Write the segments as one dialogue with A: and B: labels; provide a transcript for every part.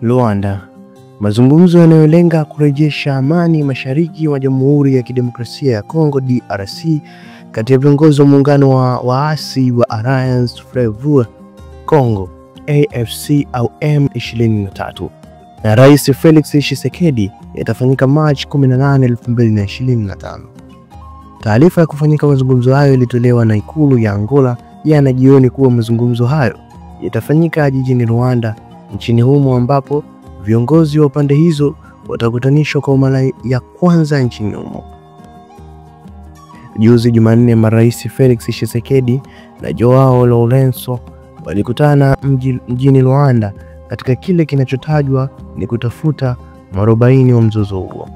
A: Luanda. Mazungumzo yanayolenga kurejesha amani mashariki mwa Jamhuri ya Kidemokrasia ya Kongo DRC kati ya viongozi wa muungano wa waasi wa Alliance Fleuve Congo AFC au M23 na Rais Felix Tshisekedi yatafanyika March 18, 2025. Taarifa ya kufanyika mazungumzo hayo ilitolewa na ikulu ya Angola jana jioni kuwa mazungumzo hayo yatafanyika jijini Luanda nchini humo, ambapo viongozi wa pande hizo watakutanishwa kwa mara ya kwanza nchini humo. Juzi Jumanne, marais Felix Tshisekedi na Joao Lourenço walikutana mjini Luanda katika kile kinachotajwa ni kutafuta mwarobaini wa mzozo huo.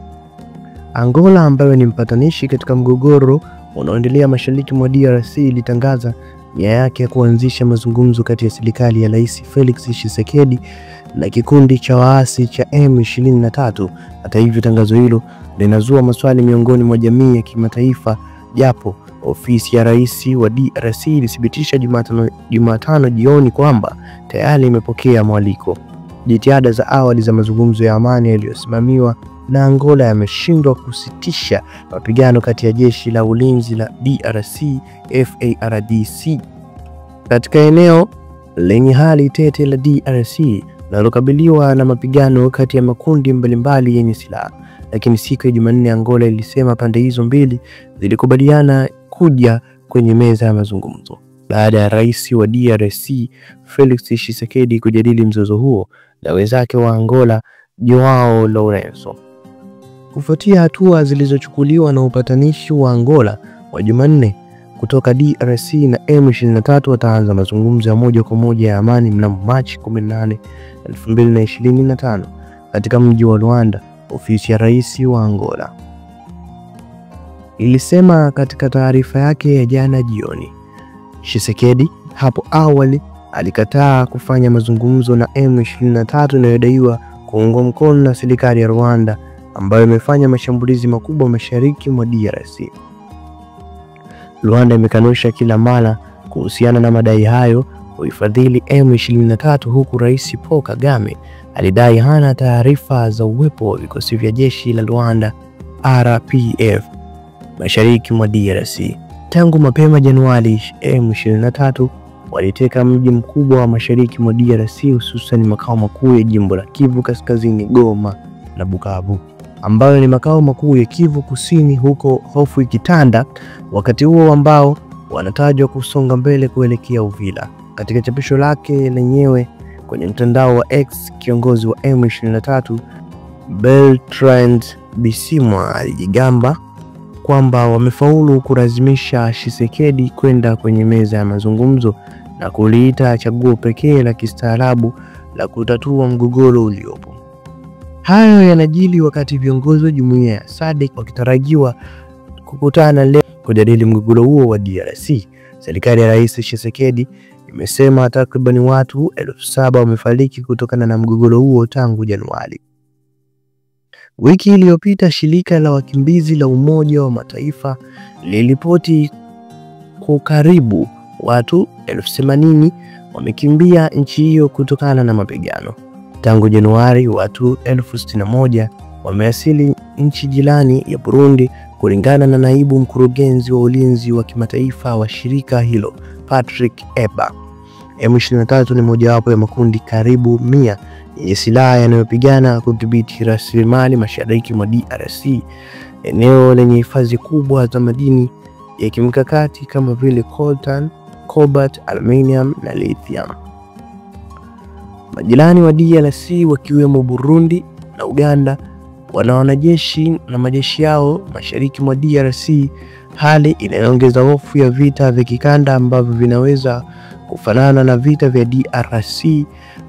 A: Angola, ambayo ni mpatanishi katika mgogoro unaoendelea mashariki mwa DRC, ilitangaza nia yake ya kuanzisha mazungumzo kati ya serikali ya Rais Felix Tshisekedi na kikundi cha waasi cha M23. Hata hivyo, tangazo hilo linazua maswali miongoni mwa jamii ya kimataifa, japo ofisi ya rais wa DRC ilithibitisha Jumatano jioni kwamba tayari imepokea mwaliko. Jitihada za awali za mazungumzo ya amani yaliyosimamiwa na Angola yameshindwa kusitisha mapigano kati ya jeshi la ulinzi la DRC FARDC katika eneo lenye hali tete la DRC linalokabiliwa na mapigano kati ya makundi mbalimbali yenye silaha. Lakini siku ya Jumanne, Angola ilisema pande hizo mbili zilikubaliana kuja kwenye meza ya mazungumzo baada ya rais wa DRC Felix Tshisekedi kujadili mzozo huo na wenzake wa Angola Joao Lourenço. Kufuatia hatua zilizochukuliwa na upatanishi wa Angola wa Jumanne kutoka DRC na M23 wataanza mazungumzo ya moja kwa moja ya amani mnamo March 18, 2025 katika mji wa Luanda. Ofisi ya rais wa Angola ilisema katika taarifa yake ya jana jioni. Tshisekedi hapo awali alikataa kufanya mazungumzo na M23 inayodaiwa kuungwa mkono na serikali ya Rwanda, ambayo imefanya mashambulizi makubwa mashariki mwa DRC. Rwanda imekanusha kila mara kuhusiana na madai hayo kuifadhili M23, huku Rais Paul Kagame alidai hana taarifa za uwepo wa vikosi vya jeshi la Rwanda RPF mashariki mwa DRC. Tangu mapema Januari, M23 waliteka mji mkubwa wa mashariki mwa DRC, hususan makao makuu ya jimbo la Kivu Kaskazini, Goma na Bukavu, ambayo ni makao makuu ya Kivu Kusini, huko hofu ikitanda wakati huo ambao wanatajwa kusonga mbele kuelekea Uvira. Katika chapisho lake lenyewe kwenye mtandao wa X, kiongozi wa M23 Bertrand Bisimwa alijigamba kwamba wamefaulu kulazimisha Tshisekedi kwenda kwenye meza ya mazungumzo na kuliita chaguo pekee la kistaarabu la kutatua mgogoro uliopo. Hayo yanajili wakati viongozi wa jumuiya ya SADC wakitarajiwa kukutana leo kujadili mgogoro huo wa DRC. Serikali ya Rais Tshisekedi imesema takriban watu 7,000 wamefariki kutokana na mgogoro huo tangu Januari. Wiki iliyopita, shirika la wakimbizi la Umoja wa Mataifa liliripoti kwa karibu watu 80,000 wamekimbia nchi hiyo kutokana na mapigano. Tangu Januari, watu 61,000 wamewasili nchi jirani ya Burundi, kulingana na naibu mkurugenzi wa ulinzi wa kimataifa wa shirika hilo, Patrick Eba. M23 ni mojawapo ya makundi karibu 100 yenye silaha yanayopigana kudhibiti rasilimali mashariki mwa DRC, eneo lenye hifadhi kubwa za madini ya kimkakati kama vile coltan, cobalt, aluminium na lithium. Majirani wa DRC wakiwemo Burundi na Uganda wana wanajeshi na majeshi yao mashariki mwa DRC, hali inayoongeza hofu ya vita vya kikanda ambavyo vinaweza kufanana na vita vya DRC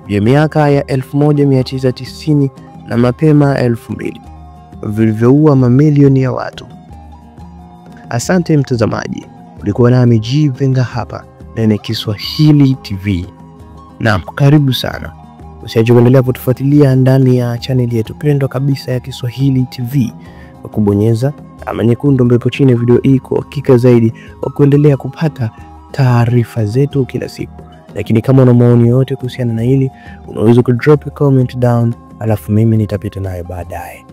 A: vya miaka ya 1990 na mapema 2000 vilivyoua mamilioni ya watu. Asante mtazamaji, ulikuwa nami G Venga hapa ndani Kiswahili TV. Naam, karibu sana. Usiache kuendelea kutufuatilia ndani ya channel yetu pendwa kabisa ya Kiswahili TV kwa kubonyeza alama nyekundu ambayo chini ya video hii kwa hakika zaidi wa kuendelea kupata taarifa zetu kila siku. Lakini kama una maoni yote kuhusiana na hili, unaweza ku drop a comment down, alafu mimi nitapita nayo baadaye.